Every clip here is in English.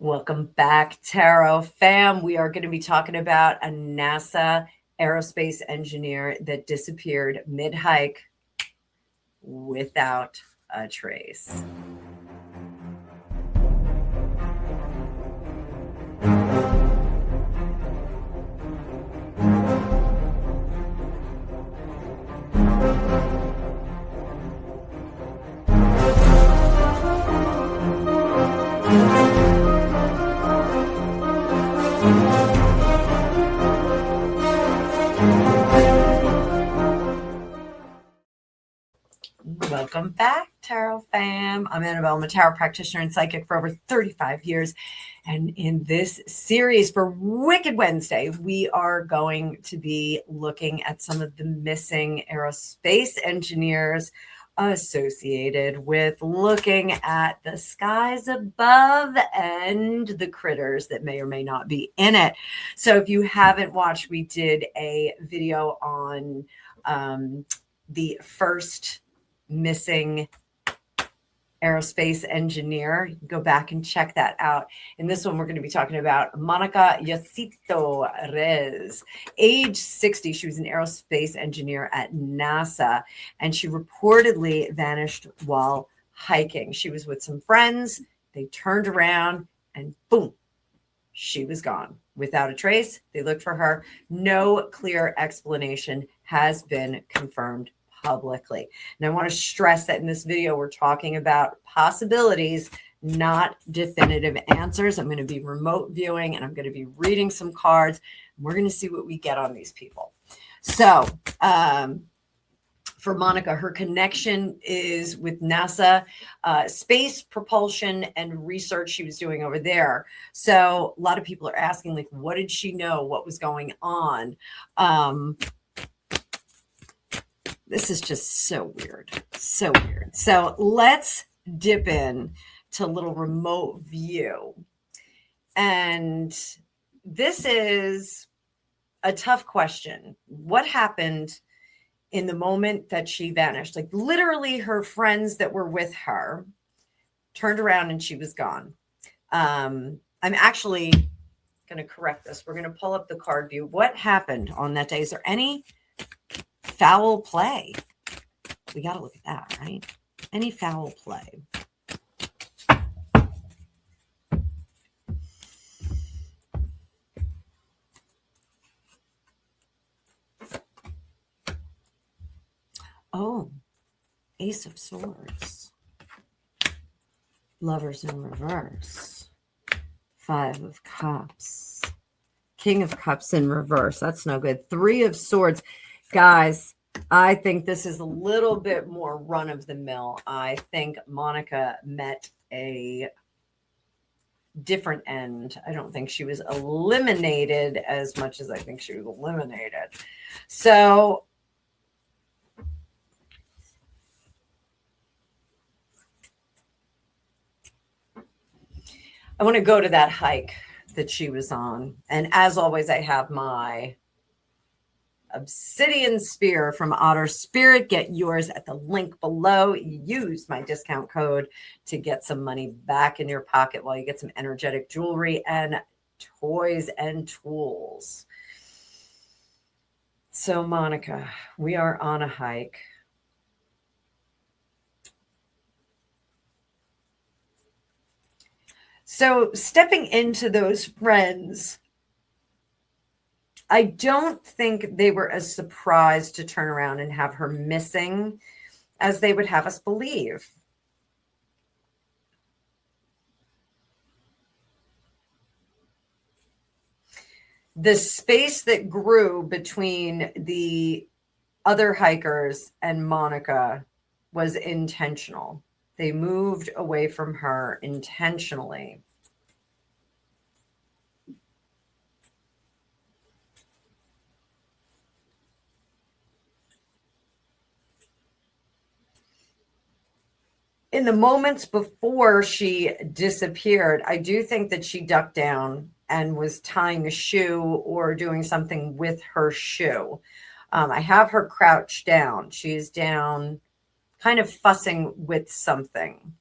Welcome back, Tarot fam. We are going to be talking about a NASA aerospace engineer that disappeared mid-hike without a trace. Welcome back, Tarot fam. I'm Annabelle. I'm a tarot practitioner and psychic for over 35 years. And in this series for Wicked Wednesday, we are going to be looking at some of the missing aerospace engineers associated with looking at the skies above and the critters that may or may not be in it. So if you haven't watched, we did a video on the first missing aerospace engineer. You can go back and check that out. In this one, we're going to be talking about Monica Jacito Rez. Age 60, she was an aerospace engineer at NASA, and she reportedly vanished while hiking. She was with some friends. They turned around and boom, she was gone without a trace. They looked for her. No clear explanation has been confirmed publicly. And I want to stress that in this video, we're talking about possibilities, not definitive answers. I'm going to be remote viewing and I'm going to be reading some cards. We're going to see what we get on these people. So for Monica, her connection is with NASA, space propulsion and research she was doing over there. So a lot of people are asking, like, what did she know? What was going on? This is just so weird. So weird. So let's dip in to a little remote view. And this is a tough question. What happened in the moment that she vanished? Like literally her friends that were with her turned around and she was gone. I'm actually going to correct this. We're going to pull up the card view. What happened on that day? Is there any foul play? We got to look at that, right? Any foul play? Oh, Ace of Swords. Lovers in reverse. Five of Cups. King of Cups in reverse. That's no good. Three of Swords. Guys, I think this is a little bit more run of the mill. I think Monica met a different end. I don't think she was eliminated as much as I think she was eliminated. So I want to go to that hike that she was on. And as always, I have my Obsidian Spear from Otter Spirit. Get yours at the link below. Use my discount code to get some money back in your pocket while you get some energetic jewelry and toys and tools. So Monica, we are on a hike. So stepping into those friends, I don't think they were as surprised to turn around and have her missing as they would have us believe. The space that grew between the other hikers and Monica was intentional. They moved away from her intentionally. In the moments before she disappeared, I do think that she ducked down and was tying a shoe or doing something with her shoe. I have her crouched down. She's down, kind of fussing with something.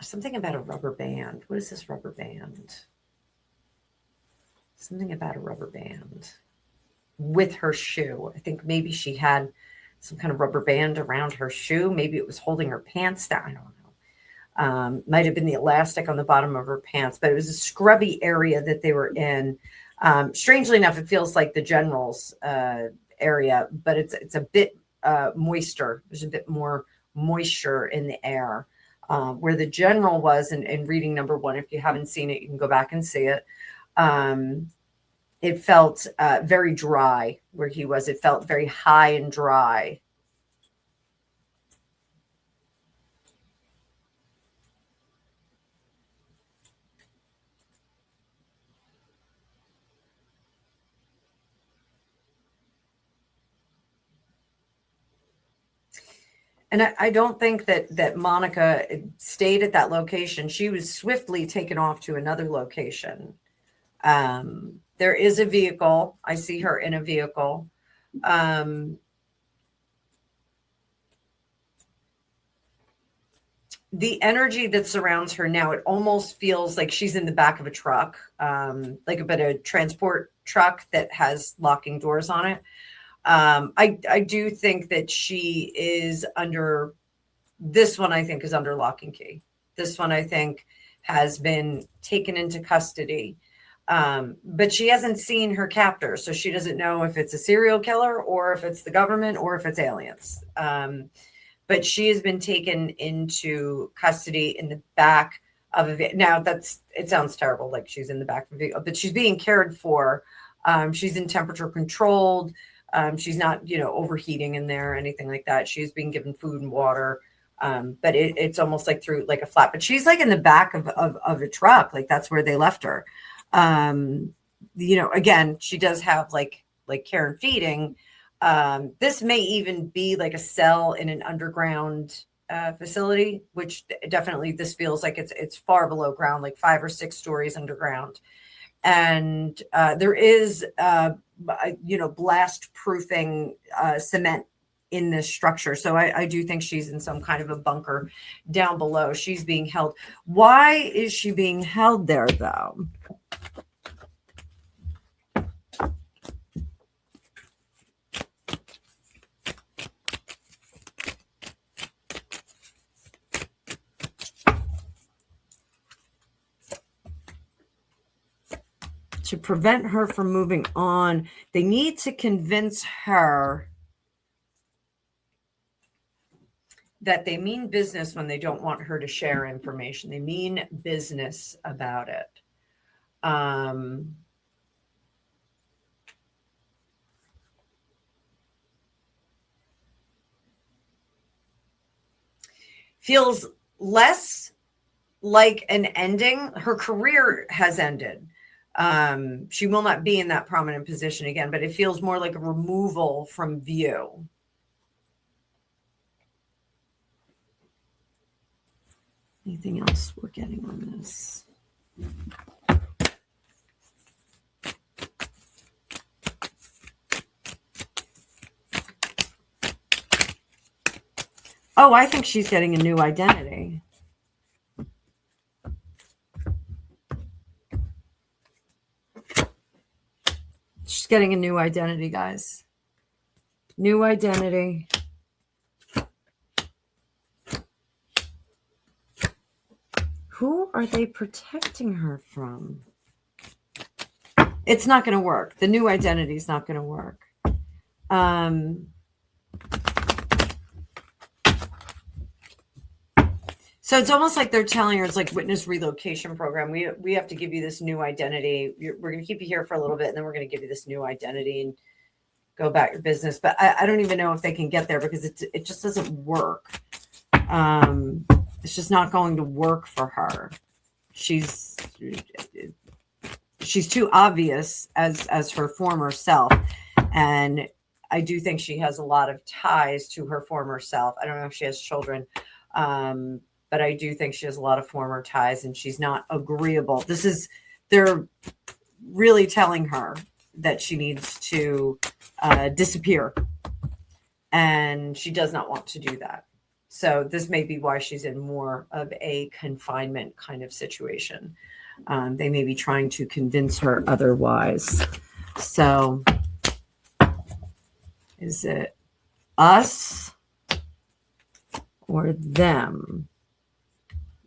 Something about a rubber band. What is this rubber band? Something about a rubber band with her shoe. I think maybe she had some kind of rubber band around her shoe. Maybe it was holding her pants down. I don't know. Might have been the elastic on the bottom of her pants, but it was a scrubby area that they were in. Strangely enough, it feels like the general's area, but it's a bit moister. There's a bit more moisture in the air. Where the general was in reading number 1, if you haven't seen it, you can go back and see it. It felt very dry where he was. It felt very high and dry. And I don't think that Monica stayed at that location. She was swiftly taken off to another location. There is a vehicle. I see her in a vehicle. The energy that surrounds her now, it almost feels like she's in the back of a truck, like a transport truck that has locking doors on it. I do think that she is under, this one I think is under lock and key. This one I think has been taken into custody. But she hasn't seen her captor, so she doesn't know if it's a serial killer or if it's the government or if it's aliens. But she has been taken into custody in the back of a vehicle. Now it sounds terrible, like she's in the back of a vehicle, but she's being cared for. She's in temperature controlled. She's not, overheating in there or anything like that. She's being given food and water. But it's almost like through like a flat, but she's like in the back of a truck. Like that's where they left her. Again, she does have like care and feeding. This may even be like a cell in an underground facility, which definitely this feels like it's far below ground, like 5 or 6 stories underground. And there is, blast proofing cement in this structure. So I do think she's in some kind of a bunker down below. She's being held. Why is she being held there, though? To prevent her from moving on, they need to convince her that they mean business when they don't want her to share information. They mean business about it. Feels less like an ending. Her career has ended. She will not be in that prominent position again, but it feels more like a removal from view. Anything else we're getting on this? Oh, I think she's getting a new identity. She's getting a new identity, guys. New identity. Who are they protecting her from? It's not going to work. The new identity is not going to work. So it's almost like they're telling her it's like witness relocation program. We have to give you this new identity. We're going to keep you here for a little bit, and then we're going to give you this new identity and go about your business. But I don't even know if they can get there because it just doesn't work. It's just not going to work for her. She's too obvious as her former self, and I do think she has a lot of ties to her former self. I don't know if she has children. But I do think she has a lot of former ties and she's not agreeable. They're really telling her that she needs to disappear. And she does not want to do that. So this may be why she's in more of a confinement kind of situation. They may be trying to convince her otherwise. So is it us or them?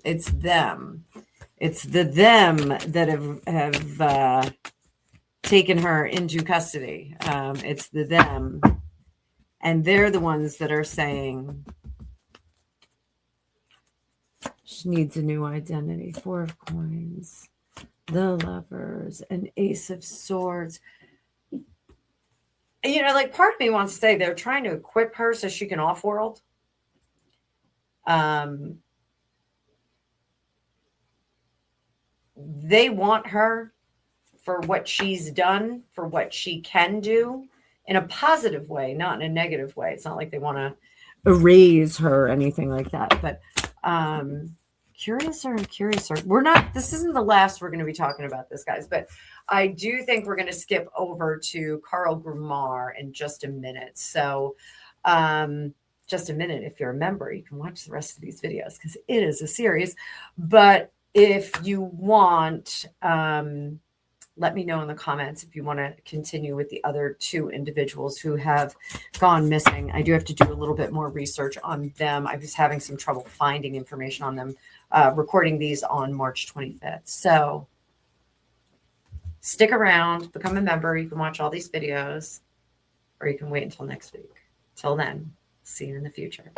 It's them. It's them that have taken her into custody. It's them. And they're the ones that are saying she needs a new identity. 4 of coins, the lovers, an ace of swords. You know, like part of me wants to say they're trying to equip her so she can off-world. They want her for what she's done, for what she can do in a positive way, not in a negative way. It's not like they want to erase her or anything like that. But curiouser. This isn't the last we're going to be talking about this, guys. But I do think we're going to skip over to Carl Grumar in just a minute. So just a minute. If you're a member, you can watch the rest of these videos because it is a series. But if you want, let me know in the comments if you want to continue with the other 2 individuals who have gone missing. I do have to do a little bit more research on them. I was having some trouble finding information on them, recording these on March 25th. So stick around, become a member. You can watch all these videos, or you can wait until next week. Till then, see you in the future.